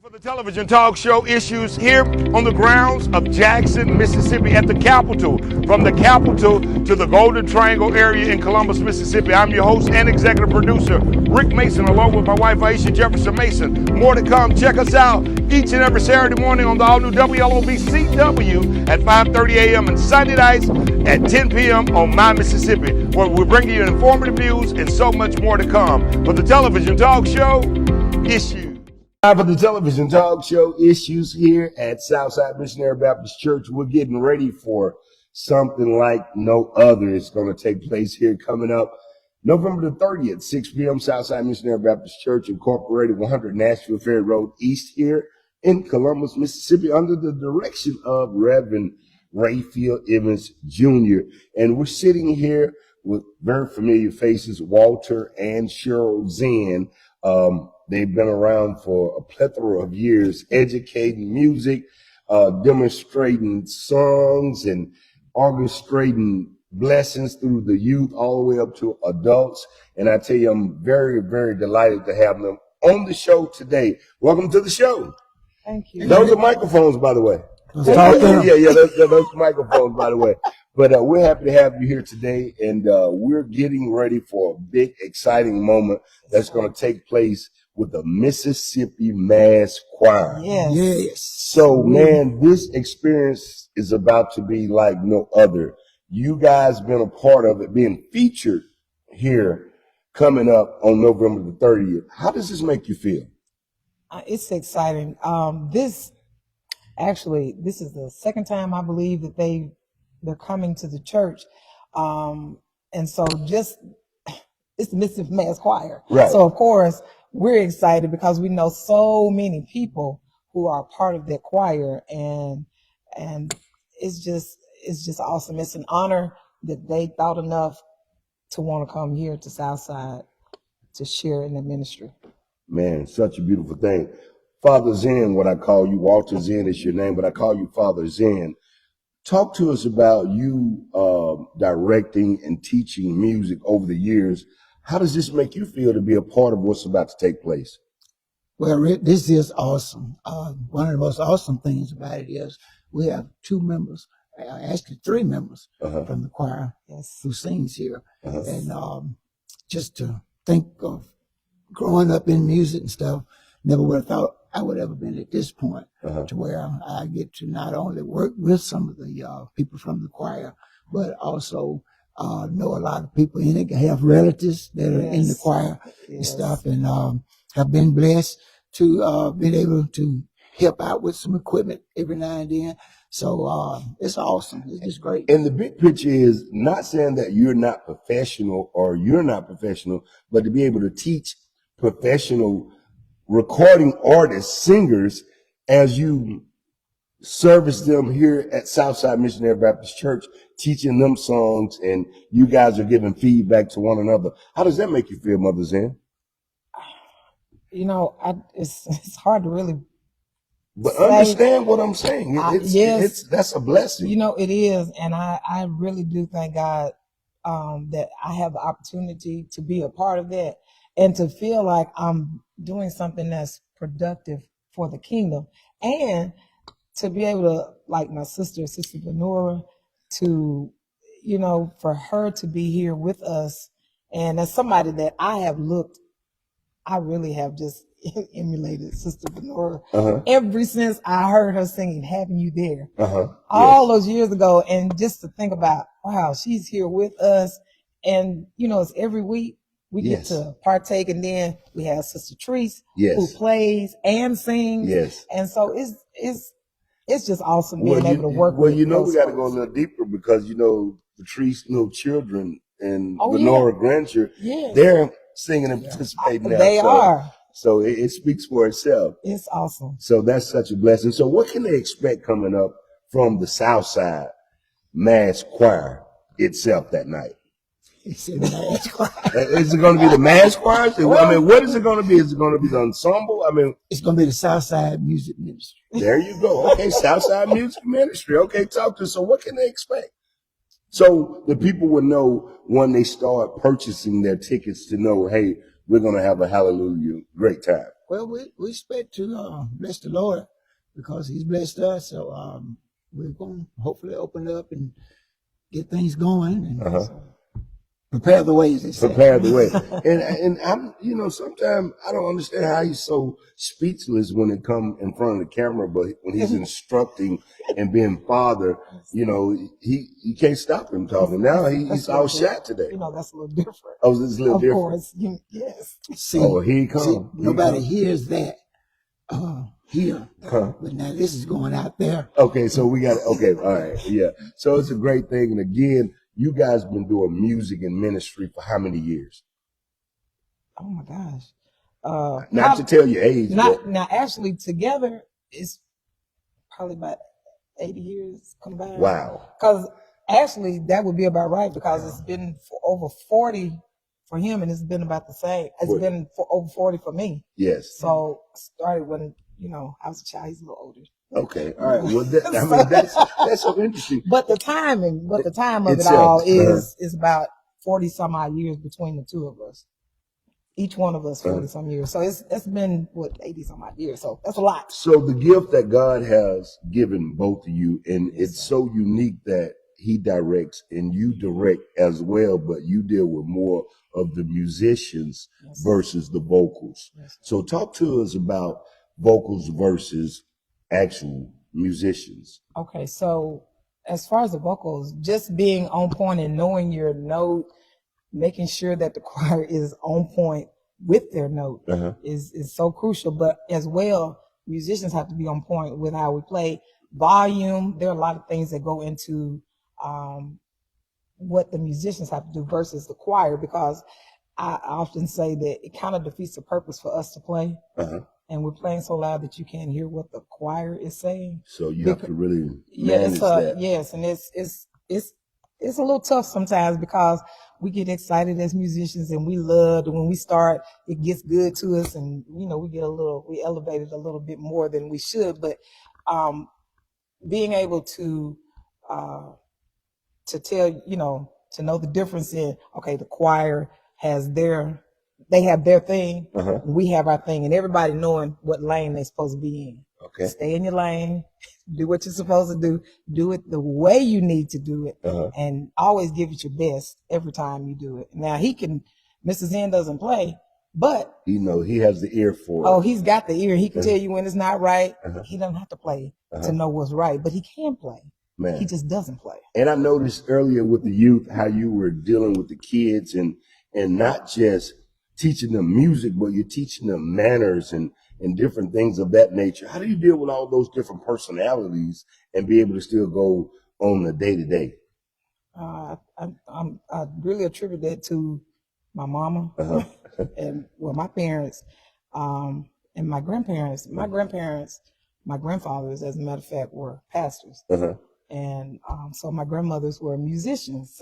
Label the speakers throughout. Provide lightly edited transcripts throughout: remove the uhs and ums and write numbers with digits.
Speaker 1: For the television talk show Issues here on the grounds of Jackson, Mississippi at the Capitol. From the Capitol to the Golden Triangle area in Columbus, Mississippi. I'm your host and executive producer, Rick Mason, along with my wife, Aisha Jefferson Mason. More to come. Check us out each and every Saturday morning on the all-new WLOB-CW at 5:30 a.m. and Sunday nights at 10 p.m. on My Mississippi, where we're bringing you informative news and so much more to come. For the television talk show Issues. For the television talk show Issues here at Southside Missionary Baptist Church. We're getting ready for something like no other. It's going to take place here coming up November the 30th, 6 p.m. Southside Missionary Baptist Church, Incorporated, 100 Nashville Ferry Road East here in Columbus, Mississippi, under the direction of Reverend Rayfield Evans Jr. And we're sitting here with very familiar faces, Walter and Cheryl Zen. They've been around for a plethora of years, educating music, demonstrating songs, and orchestrating blessings through the youth all the way up to adults. And I tell you, I'm very, very delighted to have them on the show today. Welcome to the show.
Speaker 2: Thank you.
Speaker 1: Those are microphones, by the way. Yeah, those microphones, by the way. But we're happy to have you here today, and we're getting ready for a big, exciting moment that's going to take place with the Mississippi Mass Choir.
Speaker 2: Yes.
Speaker 1: So, man, this experience is about to be like no other. You guys been a part of it, being featured here coming up on November the 30th. How does this make you feel?
Speaker 2: It's exciting. This is the second time I believe that they're coming to the church. And so it's the Mississippi Mass Choir.
Speaker 1: Right.
Speaker 2: So of course we're excited because we know so many people who are part of that choir, and it's just awesome. It's an honor that they thought enough to want to come here to Southside to share in the ministry.
Speaker 1: Man, such a beautiful thing. Father Zen, what I call you, Walter Zen is your name, but I call you Father Zen. Talk to us about you directing and teaching music over the years. How does this make you feel to be a part of what's about to take place?
Speaker 3: Well, Rick, this is awesome. One of the most awesome things about it is we have two members, actually three members from the choir who sings here. And just to think of growing up in music and stuff, never would have thought I would ever been at this point to where I get to not only work with some of the people from the choir, but also know a lot of people in it, have relatives that are in the choir and stuff, and have been blessed to be able to help out with some equipment every now and then. So it's awesome. It's just great.
Speaker 1: And the big picture is not saying that you're not professional or you're not professional, but to be able to teach professional recording artists, singers, as you service them here at Southside Missionary Baptist Church, teaching them songs, and you guys are giving feedback to one another. How does that make you feel, Mother Zen?
Speaker 2: You know, it's hard to really.
Speaker 1: But understand what I'm saying. That's a blessing.
Speaker 2: You know, it is, and I really do thank God that I have the opportunity to be a part of that and to feel like I'm doing something that's productive for the kingdom, and to be able to, like my Sister Lenora, to, you know, for her to be here with us. And as somebody that I really have just emulated Sister Lenora ever since I heard her singing Having You There all those years ago. And just to think about, wow, she's here with us. And, you know, it's every week we get to partake. And then we have Sister Treese who plays and sings. And so it's just awesome being able to work with.
Speaker 1: Well, you know, we got to go a little deeper because, you know, Patrice, you know, children and Lenora grandchildren, they're singing and participating now.
Speaker 2: They are.
Speaker 1: So it speaks for itself.
Speaker 2: It's awesome.
Speaker 1: So that's such a blessing. So what can they expect coming up from the Southside Mass Choir itself that night?
Speaker 3: It's a mass choir.
Speaker 1: Is it going to be the mass choir? I mean, what is it going to be? Is it going to be the ensemble? I mean,
Speaker 3: it's going to be the Southside Music Ministry.
Speaker 1: There you go. Okay, Southside Music Ministry. Okay, talk to us. So what can they expect? So the people will know when they start purchasing their tickets to know, hey, we're going to have a hallelujah great time.
Speaker 3: Well, we expect to bless the Lord because He's blessed us. So we're going to hopefully open up and get things going and prepare the way, as they say.
Speaker 4: Prepare the way. And I'm, you know, sometimes I don't understand how he's so speechless when it come in front of the camera, but when he's instructing and being father, you know, he can't stop him talking. Now he's all shot today.
Speaker 2: You know, that's a little different.
Speaker 4: Oh, this is a little different.
Speaker 2: Of course, yes.
Speaker 3: See,
Speaker 4: here he comes.
Speaker 3: Nobody hears that here, but now this is going out there.
Speaker 4: Okay, so we got okay, all right, yeah. So it's a great thing, and again, you guys been doing music and ministry for how many years?
Speaker 2: Oh my gosh!
Speaker 4: Not to tell your age.
Speaker 2: Now, actually, together it's probably about 80 years combined.
Speaker 4: Wow.
Speaker 2: Because actually, that would be about right because it's been for over 40 for him, and it's been about the same. It's been for over 40 for me.
Speaker 4: Yes.
Speaker 2: So I started when I was a child. He's a little older.
Speaker 4: Okay. All right. Well, that's so interesting.
Speaker 2: But the time of it all is about 40 some odd years between the two of us. Each one of us 40 some years. So it's been 80 some odd years. So that's a lot.
Speaker 4: So the gift that God has given both of you, and it's so unique that He directs and you direct as well, but you deal with more of the musicians versus the vocals. So talk to us about vocals versus actual musicians.
Speaker 2: Okay, so as far as the vocals, just being on point and knowing your note, making sure that the choir is on point with their note is so crucial. But as well, musicians have to be on point with how we play. Volume, there are a lot of things that go into what the musicians have to do versus the choir, because I often say that it kind of defeats the purpose for us to play. And we're playing so loud that you can't hear what the choir is saying.
Speaker 4: So you have to really manage that.
Speaker 2: Yes, and it's a little tough sometimes because we get excited as musicians and we love when we start, it gets good to us, and we elevate it a little bit more than we should. But being able to tell, to know the difference in, okay, the choir has they have their thing, we have our thing, and everybody knowing what lane they're supposed to be in.
Speaker 4: Okay.
Speaker 2: Stay in your lane, do what you're supposed to do it the way you need to do it, and always give it your best every time you do it. Now Mr. Zen doesn't play, but
Speaker 4: he has the ear for it.
Speaker 2: Oh, he's got the ear. He can tell you when it's not right. He doesn't have to play to know what's right, but he can play. Man. He just doesn't play.
Speaker 4: And I noticed earlier with the youth how you were dealing with the kids and not just teaching them music, but you're teaching them manners and different things of that nature. How do you deal with all those different personalities and be able to still go on the day-to-day?
Speaker 2: I really attribute that to my mama and my parents and my grandparents. My grandfathers, as a matter of fact, were pastors. And so my grandmothers were musicians.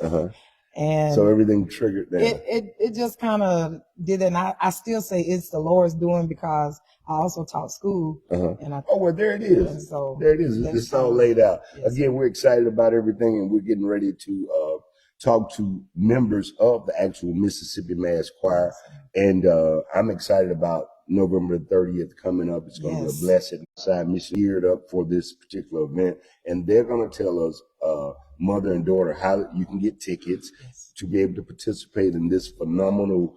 Speaker 2: And
Speaker 4: so everything triggered that.
Speaker 2: It just kind of did it. And I still say it's the Lord's doing because I also taught school. And
Speaker 4: well, there it is.
Speaker 2: So
Speaker 4: there it is. It's all laid out. Yes. Again, we're excited about everything, and we're getting ready to talk to members of the actual Mississippi Mass Choir. And I'm excited about November 30th coming up. It's going to be a blessed side mission geared up for this particular event. And they're going to tell us, mother and daughter, how you can get tickets to be able to participate in this phenomenal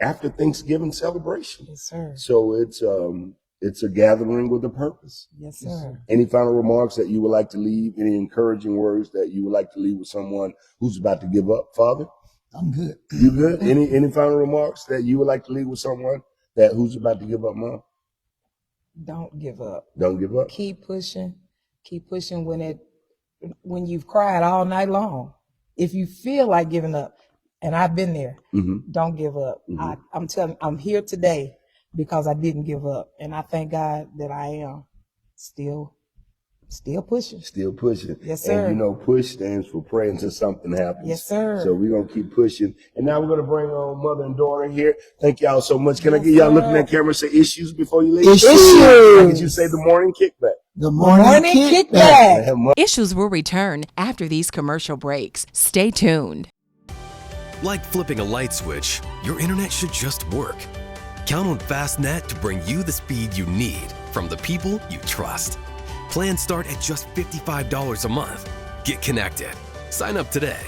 Speaker 4: after Thanksgiving celebration.
Speaker 2: Yes, sir.
Speaker 4: So it's a gathering with a purpose.
Speaker 2: Yes, sir.
Speaker 4: Any final remarks that you would like to leave? Any encouraging words that you would like to leave with someone who's about to give up, Father?
Speaker 3: I'm good.
Speaker 4: You good? Any final remarks that you would like to leave with someone who's about to give up, Mom?
Speaker 2: Don't give up.
Speaker 4: Don't give up.
Speaker 2: Keep pushing. Keep pushing when you've cried all night long. If you feel like giving up, and I've been there, don't give up. I'm telling you, I'm here today because I didn't give up. And I thank God that I am still pushing.
Speaker 4: Still pushing.
Speaker 2: Yes, sir.
Speaker 4: And push stands for pray until something happens.
Speaker 2: Yes, sir.
Speaker 4: So we're going to keep pushing. And now we're going to bring on mother and daughter here. Thank y'all so much. Can I get y'all looking at camera and say issues before you leave?
Speaker 3: Issues.
Speaker 4: How could you say the morning kickback?
Speaker 3: The morning kickback.
Speaker 5: Issues will return after these commercial breaks. Stay tuned.
Speaker 6: Like flipping a light switch, your internet should just work. Count on Fastnet to bring you the speed you need from the people you trust. Plans start at just $55 a month. Get connected. Sign up today.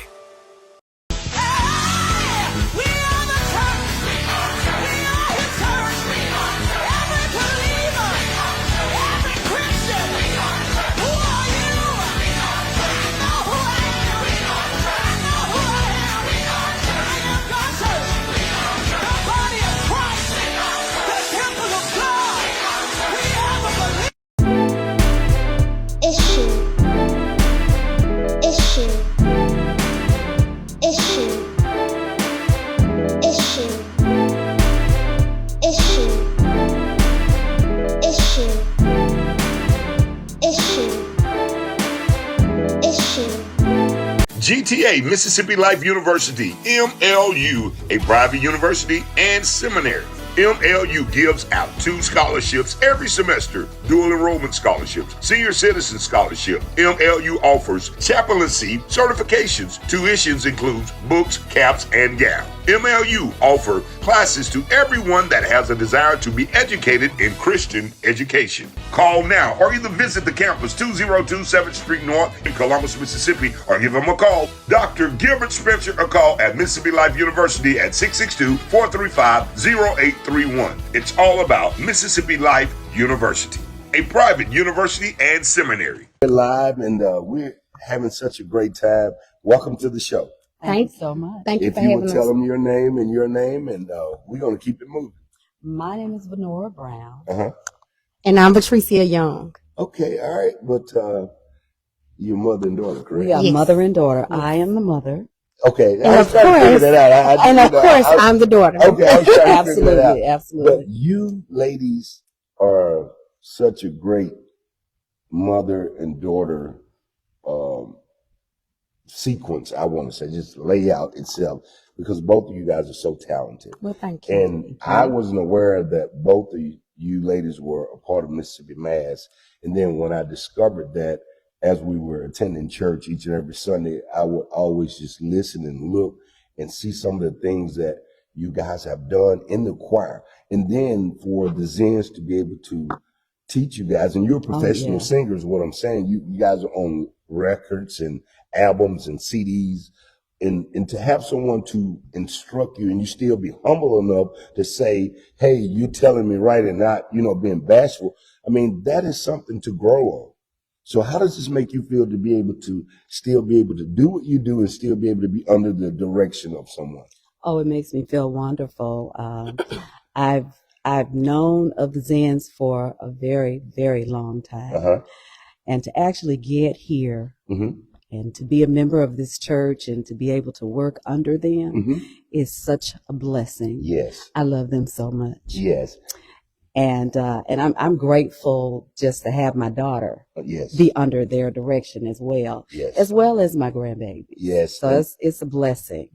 Speaker 1: GTA, Mississippi Life University, MLU, a private university and seminary. MLU gives out 2 scholarships every semester, dual enrollment scholarships, senior citizen scholarship. MLU offers chaplaincy certifications. Tuitions includes books, caps, and gowns. MLU offer classes to everyone that has a desire to be educated in Christian education. Call now or either visit the campus 202 7th Street North in Columbus, Mississippi, or give them a call. Dr. Gilbert Spencer a call at Mississippi Life University at 662-435-0831. It's all about Mississippi Life University, a private university and seminary.
Speaker 4: We're live and we're having such a great time. Welcome to the show.
Speaker 7: Thank you so much. Thank you
Speaker 4: If
Speaker 7: for
Speaker 4: you
Speaker 7: having
Speaker 4: would
Speaker 7: us.
Speaker 4: tell them your name, and we're going to keep it moving.
Speaker 7: My name is Venora Brown.
Speaker 4: Uh-huh.
Speaker 7: And I'm Patricia Young.
Speaker 4: Okay, all right. But your mother and daughter, correct?
Speaker 7: We are mother and daughter. Yes. I am the mother.
Speaker 4: Okay.
Speaker 7: And of course, I'm the daughter.
Speaker 4: Okay, I was trying to
Speaker 7: absolutely,
Speaker 4: figure it out.
Speaker 7: Absolutely.
Speaker 4: But you ladies are such a great mother and daughter sequence, I want to say, just layout itself, because both of you guys are so talented.
Speaker 7: Well, thank you.
Speaker 4: And I wasn't aware that both of you ladies were a part of Mississippi Mass. And then when I discovered that, as we were attending church each and every Sunday, I would always just listen and look and see some of the things that you guys have done in the choir. And then for the Zens to be able to teach you guys, and you're professional singers, what I'm saying, you guys are on records and albums and CDs, and to have someone to instruct you and you still be humble enough to say, hey, you telling me right and not, being bashful. I mean, that is something to grow on. So how does this make you feel to be able to still be able to do what you do and still be able to be under the direction of someone?
Speaker 7: Oh, it makes me feel wonderful. I've known of the Zens for a very, very long time.
Speaker 4: Uh-huh.
Speaker 7: And to actually get here and to be a member of this church and to be able to work under them is such a blessing.
Speaker 4: Yes.
Speaker 7: I love them so much.
Speaker 4: Yes.
Speaker 7: And I'm grateful just to have my daughter be under their direction as well, as well as my grandbaby.
Speaker 4: Yes.
Speaker 7: So it's a blessing.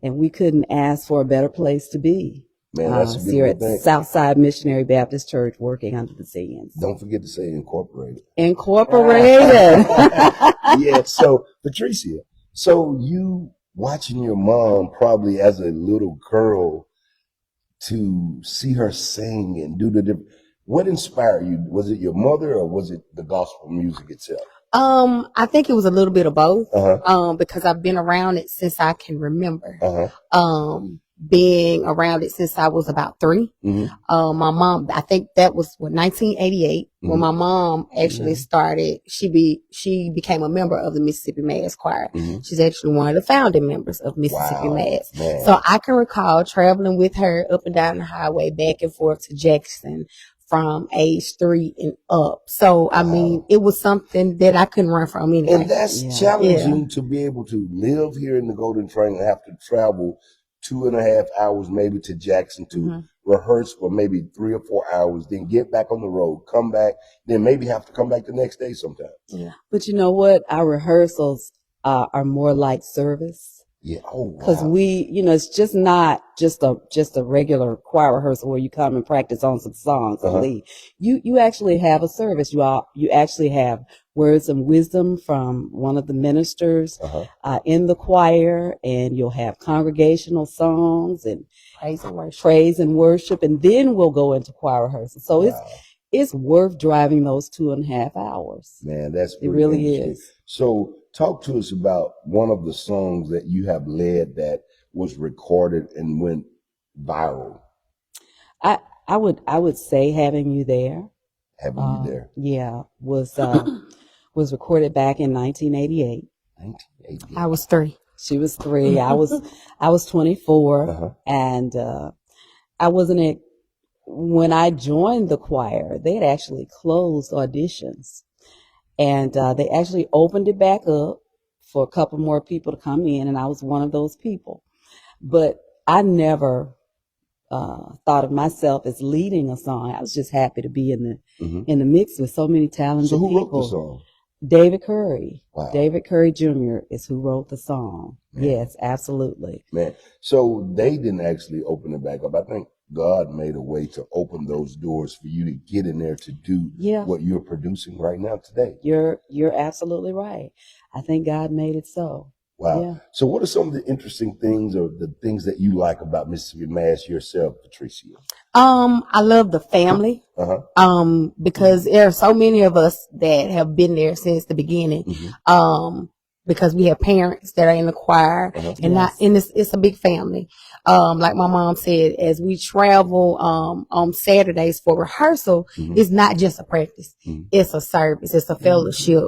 Speaker 7: And we couldn't ask for a better place to be.
Speaker 4: Man, that's a good
Speaker 7: here at
Speaker 4: thing.
Speaker 7: Southside Missionary Baptist Church, working under the Zens.
Speaker 4: Don't forget to say incorporated.
Speaker 7: Incorporated.
Speaker 4: Yeah. So, Patricia, so you watching your mom probably as a little girl to see her sing and do the different. What inspired you? Was it your mother or was it the gospel music itself?
Speaker 8: I think it was a little bit of both.
Speaker 4: Uh-huh.
Speaker 8: Because I've been around it since I can remember.
Speaker 4: Uh-huh.
Speaker 8: Being around it since I was about 3.
Speaker 4: Mm-hmm.
Speaker 8: My mom, I think that was 1988 when my mom actually started. She became a member of the Mississippi Mass Choir. She's actually one of the founding members of Mississippi Mass.
Speaker 4: Man.
Speaker 8: So I can recall traveling with her up and down the highway, back and forth to Jackson from age 3 and up. So, I mean, it was something that I couldn't run from anyway.
Speaker 4: And that's challenging to be able to live here in the Golden Triangle and have to travel 2.5 hours maybe to Jackson to rehearse for maybe 3 or 4 hours, then get back on the road, come back, then maybe have to come back the next day sometime.
Speaker 7: Yeah. But you know what? Our rehearsals are more like service.
Speaker 4: Yeah. Oh, wow.
Speaker 7: Because we, it's just not just a regular choir rehearsal where you come and practice on some songs and leave. You actually have a service. You actually have words of wisdom from one of the ministers in the choir, and you'll have congregational songs and praise and worship, and then we'll go into choir rehearsal. So it's worth driving those 2.5 hours.
Speaker 4: Man, that's
Speaker 7: it really is.
Speaker 4: So talk to us about one of the songs that you have led that was recorded and went viral.
Speaker 7: I would say Having You There.
Speaker 4: Having You There.
Speaker 7: Yeah, was recorded back in 1988.
Speaker 4: 1988.
Speaker 8: I was 3.
Speaker 7: She was 3. I was 24, and I wasn't. When I joined the choir, they had actually closed auditions, and they actually opened it back up for a couple more people to come in, and I was one of those people. But I never thought of myself as leading a song. I was just happy to be in the mix with so many talented people.
Speaker 4: So who wrote the song?
Speaker 7: David Curry.
Speaker 4: Wow.
Speaker 7: David Curry Jr. is who wrote the song.
Speaker 4: Man.
Speaker 7: Yes, absolutely.
Speaker 4: Man, so they didn't actually open it back up. I think God made a way to open those doors for you to get in there to do what you're producing right now today.
Speaker 7: You're absolutely right. I think God made it so.
Speaker 4: Wow.
Speaker 7: Yeah.
Speaker 4: So what are some of the interesting things or the things that you like about Mississippi Mass yourself, Patricia?
Speaker 8: I love the family. Because there are so many of us that have been there since the beginning. Because we have parents that are in the choir, and it's a big family. Like my mom said, as we travel on Saturdays for rehearsal, it's not just a practice. It's a service. It's a fellowship.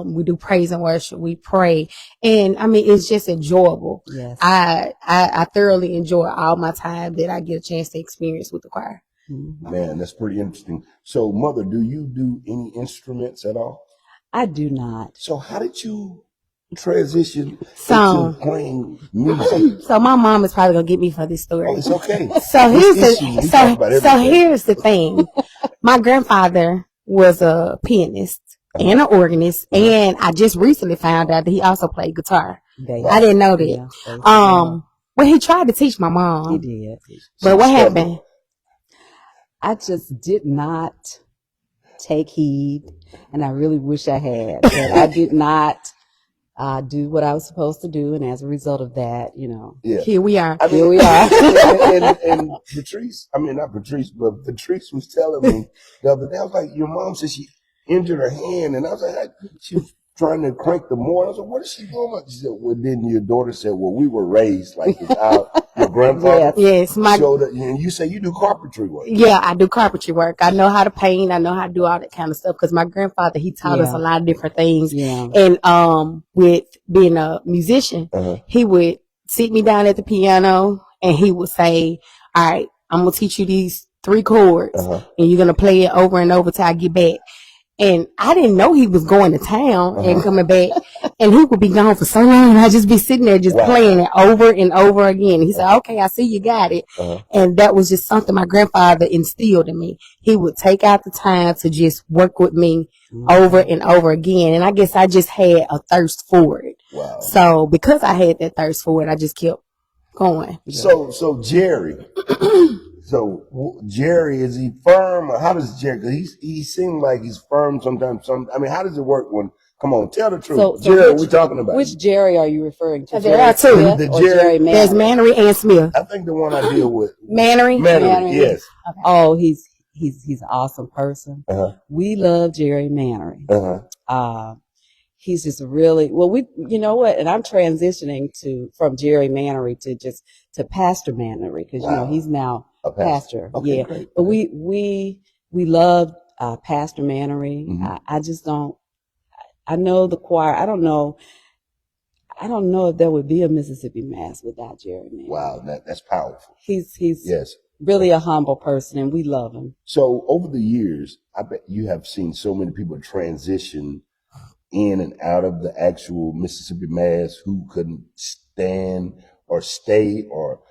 Speaker 8: We do praise and worship. We pray, and I mean it's just enjoyable.
Speaker 7: Yes.
Speaker 8: I thoroughly enjoy all my time that I get a chance to experience with the choir.
Speaker 4: Man, that's pretty interesting. So, Mother, do you do any instruments at all?
Speaker 7: I do not.
Speaker 4: So how did you transition into playing music?
Speaker 8: So my mom is probably gonna get me for this story.
Speaker 4: Oh, it's okay.
Speaker 8: So here's the thing. My grandfather was a pianist and an organist, and I just recently found out that he also played guitar. I didn't know that. Well, he tried to teach my mom.
Speaker 7: He did.
Speaker 8: But what happened?
Speaker 7: I just did not take heed, and I really wish I had. But I did not do what I was supposed to do, and as a result of that,
Speaker 8: here we are.
Speaker 7: Here we are.
Speaker 4: and Patrice, not Patrice, but Patrice was telling me the other day, I was like, your mom said she injured her hand, and I was like, she was trying to crank the more. I was like, what is she doing? She said, well, then your daughter said, well, we were raised like your grandfather.
Speaker 8: Yes.
Speaker 4: And you say you do carpentry work.
Speaker 8: Yeah, I do carpentry work. I know how to paint. I know how to do all that kind of stuff because my grandfather, he taught us a lot of different things.
Speaker 7: Yeah.
Speaker 8: And with being a musician, he would sit me down at the piano and he would say, all right, I'm going to teach you these 3 chords and you're going to play it over and over till I get back. And I didn't know he was going to town and coming back. And he would be gone for so long. And I'd just be sitting there just playing it over and over again. He said, okay, I see you got it. And that was just something my grandfather instilled in me. He would take out the time to just work with me over and over again. And I guess I just had a thirst for it.
Speaker 4: Wow.
Speaker 8: So because I had that thirst for it, I just kept going.
Speaker 4: So Jerry. So Jerry, is he firm? Or how does Jerry? Because he seems like he's firm sometimes. How does it work when? Come on, tell the truth. So Jerry, we're talking about.
Speaker 7: Which Jerry are you referring to?
Speaker 8: There are 2.
Speaker 7: Jerry Mannery?
Speaker 8: There's Mannery and Smith.
Speaker 4: I think the one I deal with.
Speaker 8: Mannery,
Speaker 4: yes.
Speaker 7: Okay. Oh, he's an awesome person. We love Jerry Mannery. He's just really you know what? And I'm transitioning from Jerry Mannery to Pastor Mannery because he's now a pastor.
Speaker 4: Okay,
Speaker 7: yeah,
Speaker 4: great.
Speaker 7: But we love Pastor Mannery. I just don't. I know the choir. I don't know if there would be a Mississippi Mass without Jerry Mannery.
Speaker 4: Wow, that's powerful.
Speaker 7: He's
Speaker 4: yes.
Speaker 7: Really a humble person, and we love him.
Speaker 4: So over the years, I bet you have seen so many people transition in and out of the actual Mississippi Mass who couldn't stand or stay or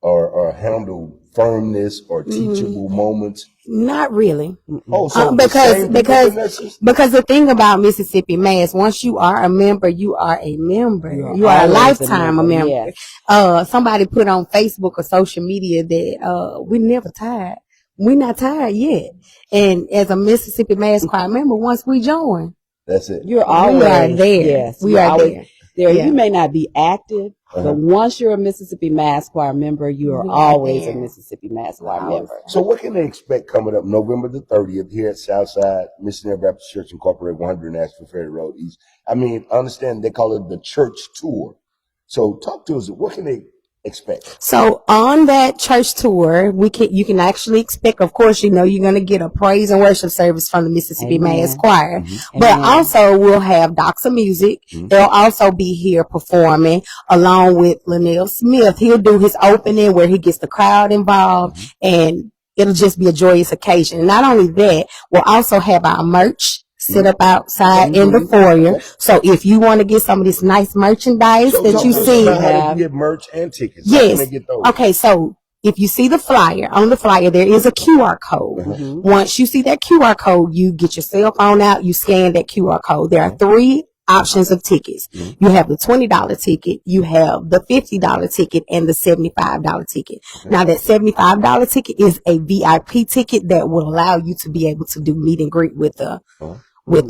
Speaker 4: or handle firmness or teachable moments?
Speaker 8: Not really.
Speaker 4: Oh, so
Speaker 8: because the thing about Mississippi Mass, once you are a member, you are a member. You are a lifetime a member. Yes. Somebody put on Facebook or social media that we're never tired. We're not tired yet. And as a Mississippi Mass Choir member, once we join,
Speaker 4: that's it.
Speaker 7: You're always
Speaker 8: we are there.
Speaker 7: Yes,
Speaker 8: we are there.
Speaker 7: Yeah. You may not be active, but once you're a Mississippi Mass Choir member, you are always a Mississippi Mass Choir member.
Speaker 4: So what can they expect coming up November the 30th here at Southside Missionary Baptist Church Incorporated, 100 Nashville Ferry Road East? I mean, I understand they call it the church tour. So talk to us. What can they expect?
Speaker 8: So on that church tour, you can actually expect, of course, you're going to get a praise and worship service from the Mississippi Mass Choir, but also we'll have Doxa Music. They'll also be here performing along with Linnell Smith. He'll do his opening where he gets the crowd involved, and it'll just be a joyous occasion. And not only that, we'll also have our merch sit up outside in the foyer. So if you want to get some of this nice merchandise that you see,
Speaker 4: how do you get merch and tickets?
Speaker 8: Yes.
Speaker 4: How can they get those?
Speaker 8: Okay, so if you see the flyer, on the flyer there is a QR code. Once you see that QR code, you get your cell phone out, you scan that QR code. There are 3 options of tickets. You have the $20 ticket, you have the $50 ticket, and the $75 ticket. Now that $75 ticket is a VIP ticket that will allow you to be able to do meet and greet with the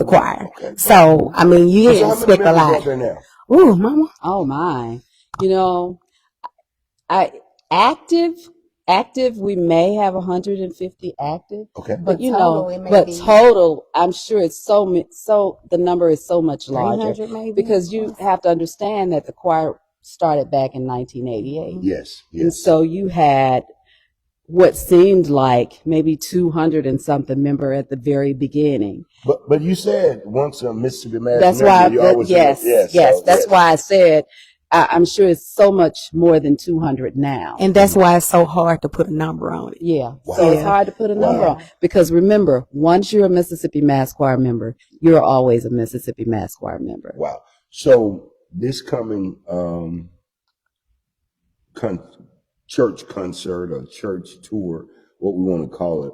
Speaker 8: choir. So, I mean, you didn't expect a lot. Ooh, mama.
Speaker 7: Oh my. Active, we may have 150 active.
Speaker 4: Okay.
Speaker 7: But total, I'm sure it's so the number is so much larger because you have to understand that the choir started back in 1988.
Speaker 4: Yes.
Speaker 7: And so you had what seemed like maybe 200 and something member at the very beginning.
Speaker 4: But you said once a Mississippi Mass
Speaker 7: that's
Speaker 4: member,
Speaker 7: why that's why I said I'm sure it's so much more than 200 now.
Speaker 8: And that's why it's so hard to put a number on it.
Speaker 7: Yeah. Wow. So it's hard to put a number on because remember, once you're a Mississippi Mass Choir member, you're always a Mississippi Mass Choir member.
Speaker 4: Wow. So this coming church concert or church tour, what we want to call it,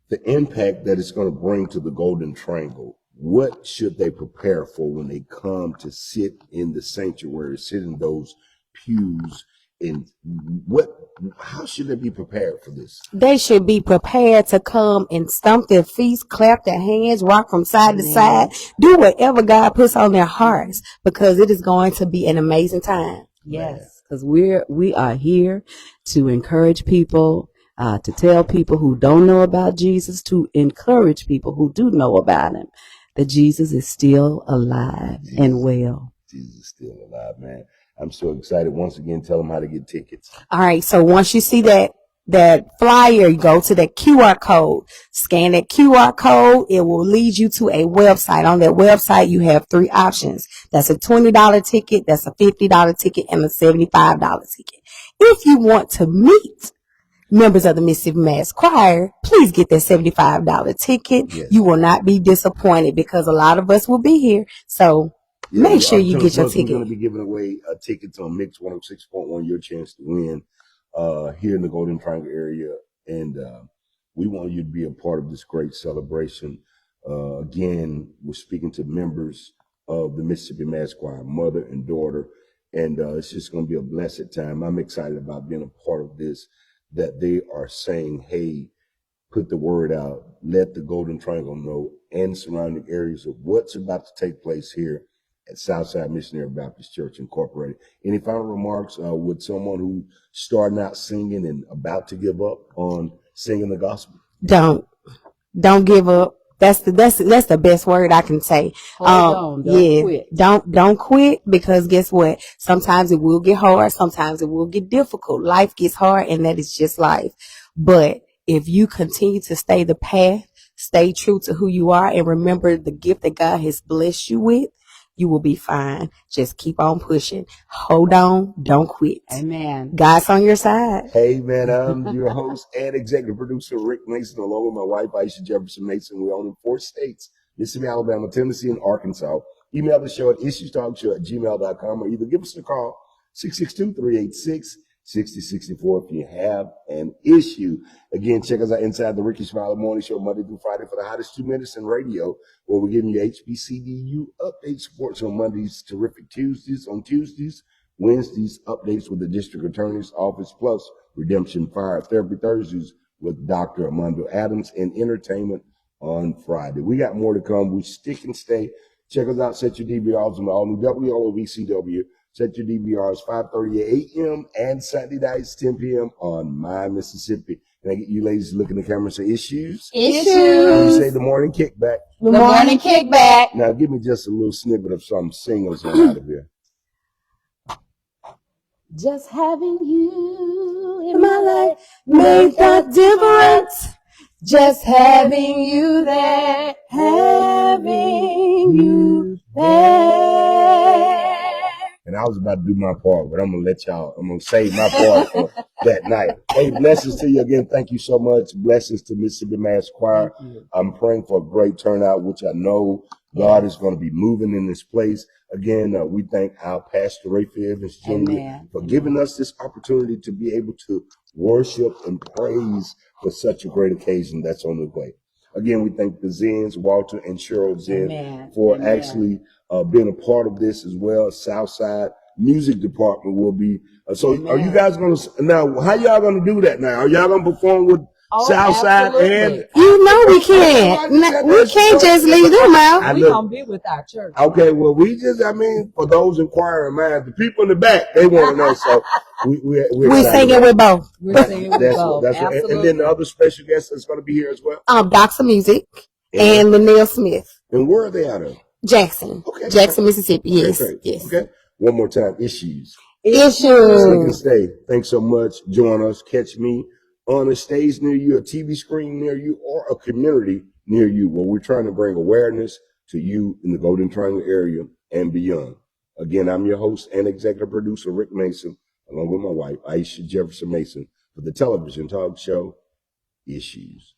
Speaker 4: the impact that it's going to bring to the Golden Triangle, what should they prepare for when they come to sit in the sanctuary, sit in those pews, and how should they be prepared for this?
Speaker 8: They should be prepared to come and stomp their feet, clap their hands, rock from side to side, do whatever God puts on their hearts, because it is going to be an amazing time.
Speaker 7: Yes, because we are here to encourage people, to tell people who don't know about Jesus, to encourage people who do know about him, that Jesus is still alive and well.
Speaker 4: Jesus is still alive, man. I'm so excited. Once again, tell them how to get tickets.
Speaker 8: All right. So once you see that flyer, you go to that QR code, scan that QR code. It will lead you to a website. On that website, you have 3 options. That's a $20 ticket, that's a $50 ticket, and a $75 ticket. If you want to meet members of the Mississippi Mass Choir, please get that $75 ticket. Yes. You will not be disappointed because a lot of us will be here. So make sure you get your ticket.
Speaker 4: We're going to be giving away tickets on Mix 106.1, your chance to win here in the Golden Triangle area. And we want you to be a part of this great celebration. Again, we're speaking to members of the Mississippi Mass Choir, mother and daughter. And it's just going to be a blessed time. I'm excited about being a part of this, that they are saying, hey, put the word out, let the Golden Triangle know and surrounding areas of what's about to take place here at Southside Missionary Baptist Church Incorporated. Any final remarks with someone who's starting out singing and about to give up on singing the gospel?
Speaker 8: Don't give up. That's the best word I can say.
Speaker 7: Don't quit.
Speaker 8: Don't quit, because guess what? Sometimes it will get hard. Sometimes it will get difficult. Life gets hard, and that is just life. But if you continue to stay the path, stay true to who you are, and remember the gift that God has blessed you with, you will be fine. Just keep on pushing. Hold on. Don't quit.
Speaker 7: Amen.
Speaker 8: God's on your side.
Speaker 4: Hey, man, I'm your host and executive producer, Rick Mason, along with my wife, Aisha Jefferson Mason. We're on in 4 states, Mississippi, Alabama, Tennessee, and Arkansas. Email the show at issuestalkshow@gmail.com, or either give us a call, 662-386 6064 if you have an issue. Again, check us out inside the Ricky Smiley Morning Show Monday through Friday for the hottest 2 minutes in radio, where we're giving you HBCDU update sports on Mondays, terrific Tuesdays on Tuesdays, Wednesdays, updates with the district attorney's office, plus Redemption Fire Therapy Thursdays with Dr. Armando Adams, and entertainment on Friday. We got more to come. We stick and stay. Check us out. Set your DVRs on the all-new WLOVCW. Set your DVRs 5:30 a.m. and Saturday nights 10 p.m. on My Mississippi. Can I get you ladies to look in the camera and say issues?
Speaker 8: Issues.
Speaker 4: And you say the morning kickback.
Speaker 8: The morning kickback.
Speaker 4: Now give me just a little snippet of some singles on out of here.
Speaker 7: Just having you in my life made the difference. Just having you there, having you there.
Speaker 4: And I was about to do my part, but I'm going to save my part for that night. Hey, blessings to you again. Thank you so much. Blessings to Mississippi Mass Choir. I'm praying for a great turnout, which I know God is going to be moving in this place. Again, we thank our Pastor Rayfield Evans Jr. for giving us this opportunity to be able to worship and praise for such a great occasion that's on the way. Again, we thank the Zens, Walter and Cheryl Zen, for actually being a part of this as well. Southside Music Department will be. Are you guys going to, now, how y'all going to do that now? Are y'all going to perform with Southside and?
Speaker 8: You know we can't. We can't just leave them out.
Speaker 2: We're going to be with our church.
Speaker 4: Okay, well, for those inquiring minds, the people in the back, they want to know. So we're
Speaker 8: singing with both.
Speaker 2: We're singing with both.
Speaker 4: Absolutely. And then the other special guest that's going to be here as well.
Speaker 8: Dr. Music and Linnell Smith.
Speaker 4: And where are they out of?
Speaker 8: Jackson.
Speaker 4: Okay.
Speaker 8: Jackson, Mississippi. Yes.
Speaker 4: Okay.
Speaker 8: Yes.
Speaker 4: Okay. One more time. Issues.
Speaker 8: Issues.
Speaker 4: Stick and stay. Thanks so much. Join us. Catch me on a stage near you, a TV screen near you, or a community near you, where we're trying to bring awareness to you in the Golden Triangle area and beyond. Again, I'm your host and executive producer, Rick Mason, along with my wife, Aisha Jefferson Mason, for the television talk show, Issues.